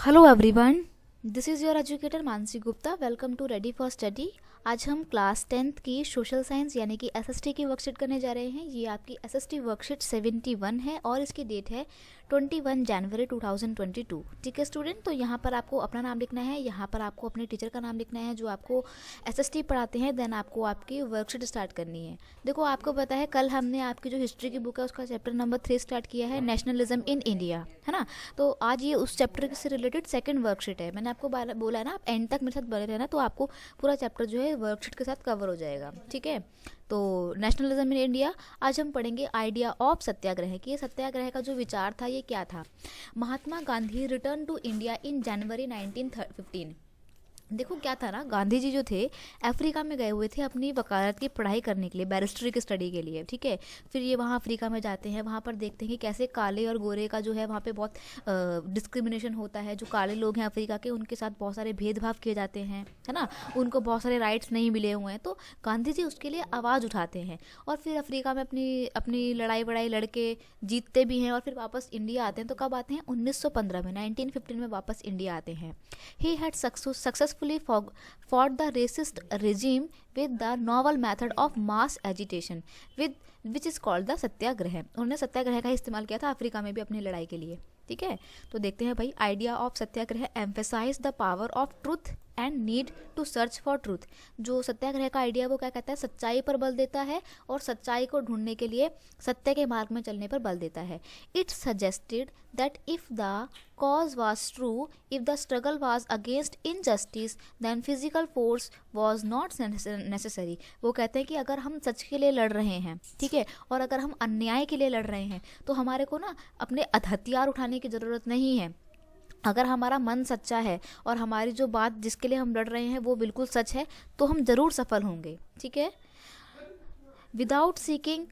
Hello everyone, this is your educator Mansi Gupta. Welcome to ready for study. आज हम class 10th की social science यानी कि एसएसटी की वर्कशीट करने जा रहे हैं। ये आपकी एसएसटी वर्कशीट 71 है और इसकी डेट है 21 जनवरी 2022। ठीक है स्टूडेंट, तो यहाँ पर आपको अपना नाम लिखना है, यहाँ पर आपको अपने टीचर का नाम लिखना है जो आपको एसएसटी पढ़ाते हैं। देन आपको आपकी वर्कशीट स्टार्ट करनी है। देखो, आपको पता है कल हमने आपकी जो हिस्ट्री की बुक है उसका चैप्टर नंबर 3 स्टार्ट किया है, नेशनलिज्म इन इंडिया, है ना। तो आज ये उस चैप्टर से रिलेटेड सेकंड वर्कशीट है। मैंने आपको बोला है ना, आप एंड तक मेरे साथ बने रहना, तो आपको पूरा चैप्टर जो है वर्कशीट के साथ कवर हो जाएगा। ठीक है, तो नेशनलिज्म इन इंडिया आज हम पढ़ेंगे आइडिया ऑफ सत्याग्रह कि ये सत्याग्रह का जो विचार था ये क्या था। Mahatma Gandhi return to India in January 1915। देखो क्या था ना, गांधी जी जो थे अफ्रीका में गए हुए थे अपनी वकालत की पढ़ाई करने के लिए, बैरिस्ट्री की स्टडी के लिए। ठीक है, फिर ये वहाँ अफ्रीका में जाते हैं, वहाँ पर देखते हैं कि कैसे काले और गोरे का जो है वहाँ पे बहुत डिस्क्रिमिनेशन होता है। जो काले लोग हैं अफ्रीका के, उनके साथ बहुत सारे भेदभाव किए जाते हैं, है ना, उनको बहुत सारे राइट्स नहीं मिले हुए हैं। तो गांधी जी उसके लिए आवाज़ उठाते हैं और फिर अफ्रीका में अपनी अपनी लड़ाई वड़ाई लड़के जीतते भी हैं और फिर वापस इंडिया आते हैं। तो कब आते हैं? 1915 में, 1915 में वापस इंडिया आते हैं। He had successfully fought the racist regime with the novel method of mass agitation which is called the सत्याग्रह। उन्होंने सत्याग्रह का इस्तेमाल किया था अफ्रीका में भी अपनी लड़ाई के लिए। ठीक है, तो देखते हैं भाई, idea of satyagraha emphasise the power of truth and need to search for truth. जो सत्याग्रह का आइडिया वो क्या कहता है? सच्चाई पर बल देता है और सच्चाई को ढूंढने के लिए सत्य के मार्ग में चलने पर बल देता है। It suggested that if the cause was true, if the struggle was against injustice, then physical force was not necessary। वो कहते हैं कि अगर हम सच के लिए लड़ रहे हैं, ठीक है, और अगर हम अन्याय के लिए लड़ रहे हैं तो हमारे को ना अपने हथियार उठाने की ज़रूरत नहीं है। अगर हमारा मन सच्चा है और हमारी जो बात जिसके लिए हम लड़ रहे हैं वो बिल्कुल सच है तो हम ज़रूर सफल होंगे। ठीक है, विदाउट सीकिंग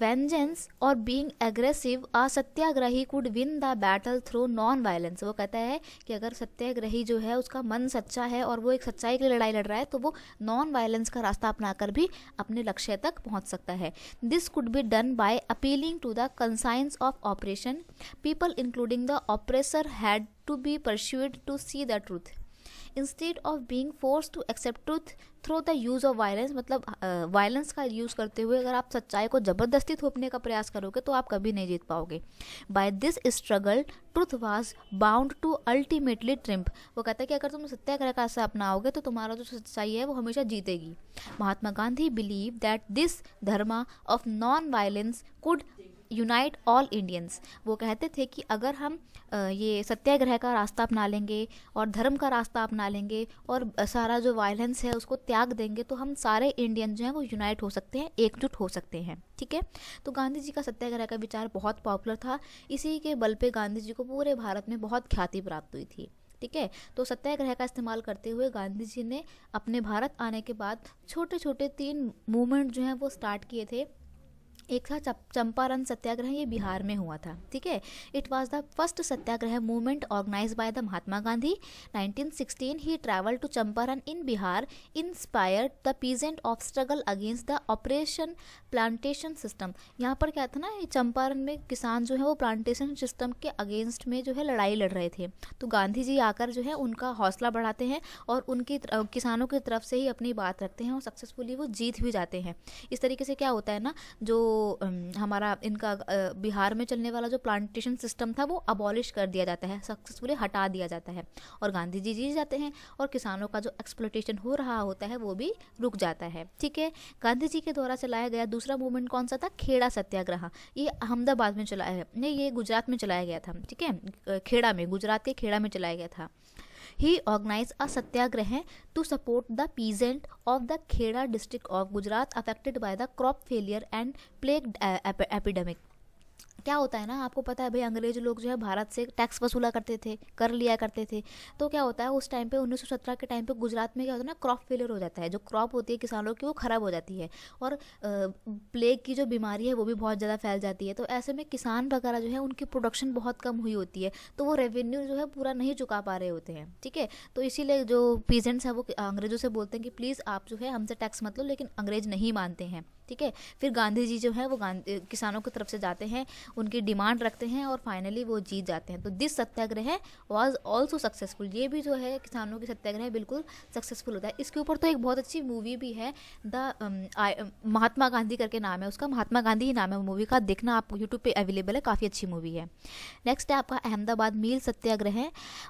vengeance और being aggressive, a Satyagrahi could win the battle through non violence। वो कहता है कि अगर सत्याग्रही जो है उसका मन सच्चा है और वो एक सच्चाई के लिए लड़ाई लड़ रहा है तो वो नॉन वायलेंस का रास्ता अपनाकर भी अपने लक्ष्य तक पहुंच सकता है। This could be done by appealing to the conscience of operation. People including the oppressor had to be persuaded to see the truth instead of being forced to accept truth through the use of violence. मतलब violence का use करते हुए अगर आप सच्चाई को ज़बरदस्ती थोपने का प्रयास करोगे तो आप कभी नहीं जीत पाओगे। By this struggle truth was bound to ultimately triumph. वो कहता है कि अगर तुम सत्याग्रह का रास्ता अपनाओगे तो तुम्हारा जो सच्चाई है वो हमेशा जीतेगी। Mahatma Gandhi believe that this dharma of non violence could unite all Indians. वो कहते थे कि अगर हम ये सत्याग्रह का रास्ता अपना लेंगे और धर्म का रास्ता अपना लेंगे और सारा जो वायलेंस है उसको त्याग देंगे तो हम सारे इंडियन जो हैं वो यूनाइट हो सकते हैं, एकजुट हो सकते हैं। ठीक है, तो गांधी जी का सत्याग्रह का विचार बहुत पॉपुलर था। इसी के बल पे गांधी जी को पूरे भारत में बहुत ख्याति प्राप्त हुई थी। ठीक है, तो सत्याग्रह का इस्तेमाल करते हुए गांधी जी ने अपने भारत आने के बाद छोटे छोटे 3 मूवमेंट जो हैं वो स्टार्ट किए थे। एक था चंपारण सत्याग्रह, ये बिहार में हुआ था। ठीक है, it was the first satyagraha movement organised by the Mahatma Gandhi. 1916 he travel to Champaran in Bihar, inspired the peasant of struggle against the operation plantation system. यहाँ पर क्या था ना, चंपारण में किसान जो है वो प्लांटेशन सिस्टम के अगेंस्ट में जो है लड़ाई लड़ रहे थे। तो गांधी जी आकर जो है उनका हौसला बढ़ाते हैं और उनकी किसानों की तरफ से ही अपनी बात रखते हैं और सक्सेसफुली वो जीत भी जाते हैं। इस तरीके से क्या होता है ना, जो हमारा इनका बिहार में चलने वाला जो प्लांटेशन सिस्टम था वो अबॉलिश कर दिया जाता है, सक्सेसफुली हटा दिया जाता है और गांधी जी जीत जाते हैं और किसानों का जो एक्सप्लॉयटेशन हो रहा होता है वो भी रुक जाता है। ठीक है, गांधी जी के द्वारा चलाया गया दूसरा मूवमेंट कौन सा था? खेड़ा सत्याग्रह। ये अहमदाबाद में चलाया है, नहीं, ये गुजरात में चलाया गया था। ठीक है, खेड़ा में, गुजरात के खेड़ा में चलाया गया था। He organized a satyagraha to support the peasant of the Kheda district of Gujarat affected by the crop failure and plague epidemic। क्या होता है ना, आपको पता है भाई, अंग्रेज लोग जो है भारत से टैक्स वसूला करते थे, कर लिया करते थे। तो क्या होता है उस टाइम पे 1917 के टाइम पे गुजरात में क्या होता है ना, क्रॉप फेलियर हो जाता है। जो क्रॉप होती है किसानों की वो ख़राब हो जाती है और प्लेग की जो बीमारी है वो भी बहुत ज़्यादा फैल जाती है। तो ऐसे में किसान वगैरह जो है उनकी प्रोडक्शन बहुत कम हुई होती है, तो वो रेवेन्यू जो है पूरा नहीं चुका पा रहे होते हैं। ठीक है, तो इसीलिए जो पीजेंट्स हैं वो अंग्रेज़ों से बोलते हैं कि प्लीज़ आप जो है हमसे टैक्स मत लो, लेकिन अंग्रेज नहीं मानते हैं। ठीक है। फिर गांधी जी जो है वो किसानों की तरफ से जाते हैं, उनकी डिमांड रखते हैं और फाइनली वो जीत जाते हैं। तो this Satyagraha was also successful, ये भी जो है किसानों की सत्याग्रह बिल्कुल सक्सेसफुल होता है। इसके ऊपर तो एक बहुत अच्छी मूवी भी है, महात्मा गांधी करके नाम है उसका, महात्मा गांधी ही नाम है मूवी का, देखना आप यूट्यूब पे अवेलेबल है, काफ़ी अच्छी मूवी है। नेक्स्ट है आपका Ahmedabad mill satyagraha.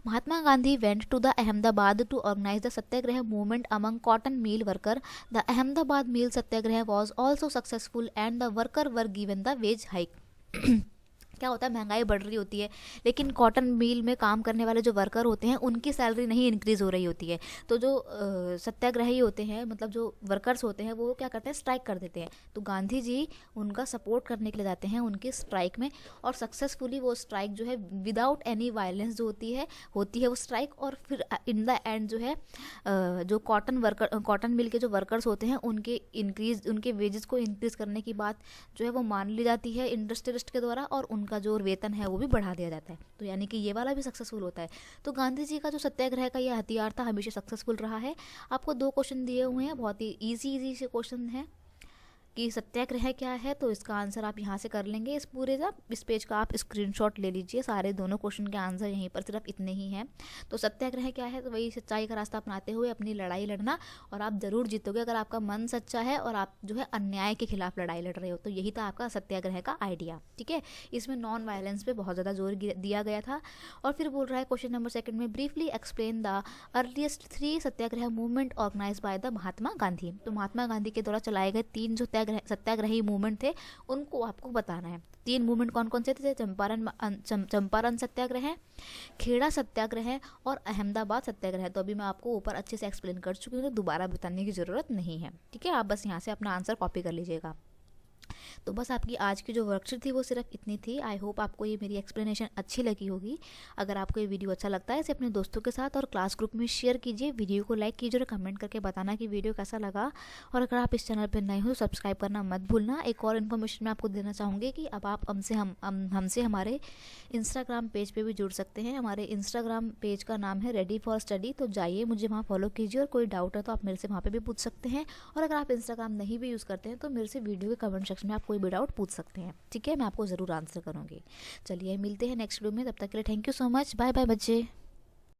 Mahatma Gandhi went to the Ahmedabad to organise the satyagraha movement among cotton mill worker. The Ahmedabad mill satyagraha was also successful and the worker were given the wage hike. क्या होता है, महंगाई बढ़ रही होती है लेकिन कॉटन मिल में काम करने वाले जो वर्कर होते हैं उनकी सैलरी नहीं इंक्रीज़ हो रही होती है। तो जो सत्याग्रही होते हैं, मतलब जो वर्कर्स होते हैं, वो क्या करते हैं, स्ट्राइक कर देते हैं। तो गांधी जी उनका सपोर्ट करने के लिए जाते हैं उनकी स्ट्राइक में, और सक्सेसफुली वो स्ट्राइक जो है विदाउट एनी वायलेंस जो होती है वो स्ट्राइक, और फिर इन द एंड जो है जो कॉटन मिल के जो वर्कर्स होते हैं उनके वेजेस को इंक्रीज़ करने की बात जो है वो मान ली जाती है इंडस्ट्रियलिस्ट के द्वारा, और उनका जो वेतन है वो भी बढ़ा दिया जाता है। तो यानी कि ये वाला भी सक्सेसफुल होता है। तो गांधी जी का जो सत्याग्रह का ये हथियार था हमेशा सक्सेसफुल रहा है। आपको 2 क्वेश्चन दिए हुए हैं, बहुत ही इजी से क्वेश्चन है कि सत्याग्रह क्या है, तो इसका आंसर आप यहाँ से कर लेंगे। इस पेज का आप स्क्रीनशॉट ले लीजिए, सारे दोनों क्वेश्चन के आंसर यहीं पर सिर्फ इतने ही हैं। तो सत्याग्रह क्या है, तो वही सच्चाई का रास्ता अपनाते हुए अपनी लड़ाई लड़ना, और आप ज़रूर जीतोगे अगर आपका मन सच्चा है और आप जो है अन्याय के खिलाफ लड़ाई लड़ रहे हो। तो यही था आपका सत्याग्रह का आइडिया, ठीक है। इसमें नॉन वायलेंस पे बहुत ज़्यादा जोर दिया गया था। और फिर बोल रहा है क्वेश्चन नंबर 2 में, briefly explain the earliest 3 satyagraha movement organise by the Mahatma Gandhi. तो महात्मा गांधी के द्वारा चलाए गए 3 जो सत्याग्रही मूवमेंट थे उनको आपको बताना है। 3 मूवमेंट कौन कौन से थे, चंपारण सत्याग्रह, खेड़ा सत्याग्रह और अहमदाबाद सत्याग्रह। तो अभी मैं आपको ऊपर अच्छे से एक्सप्लेन कर चुकी हूँ, तो दोबारा बताने की ज़रूरत नहीं है, ठीक है। आप बस यहाँ से अपना आंसर कॉपी कर लीजिएगा। तो बस आपकी आज की जो वर्कशीट थी वो सिर्फ इतनी थी। आई होप आपको ये मेरी एक्सप्लेनेशन अच्छी लगी होगी। अगर आपको ये वीडियो अच्छा लगता है इसे अपने दोस्तों के साथ और क्लास ग्रुप में शेयर कीजिए, वीडियो को लाइक कीजिए और कमेंट करके बताना कि वीडियो कैसा लगा। और अगर आप इस चैनल पर नए हो तो सब्सक्राइब करना मत भूलना। एक और इन्फॉर्मेशन मैं आपको देना चाहूँगी कि अब आप हमसे हमारे इंस्टाग्राम पेज पर भी जुड़ सकते हैं। हमारे इंस्टाग्राम पेज का नाम है रेडी फॉर स्टडी, तो जाइए मुझे वहाँ फॉलो कीजिए, और कोई डाउट है तो आप मेरे से वहाँ पर भी पूछ सकते हैं। और अगर आप इंस्टाग्राम नहीं भी यूज़ करते हैं तो मेरे से वीडियो के कमेंट सेक्शन में आप कोई भी डाउट पूछ सकते हैं, ठीक है। मैं आपको ज़रूर आंसर करूँगी। चलिए मिलते हैं नेक्स्ट वीडियो में, तब तक के लिए thank you so much, bye bye बच्चे।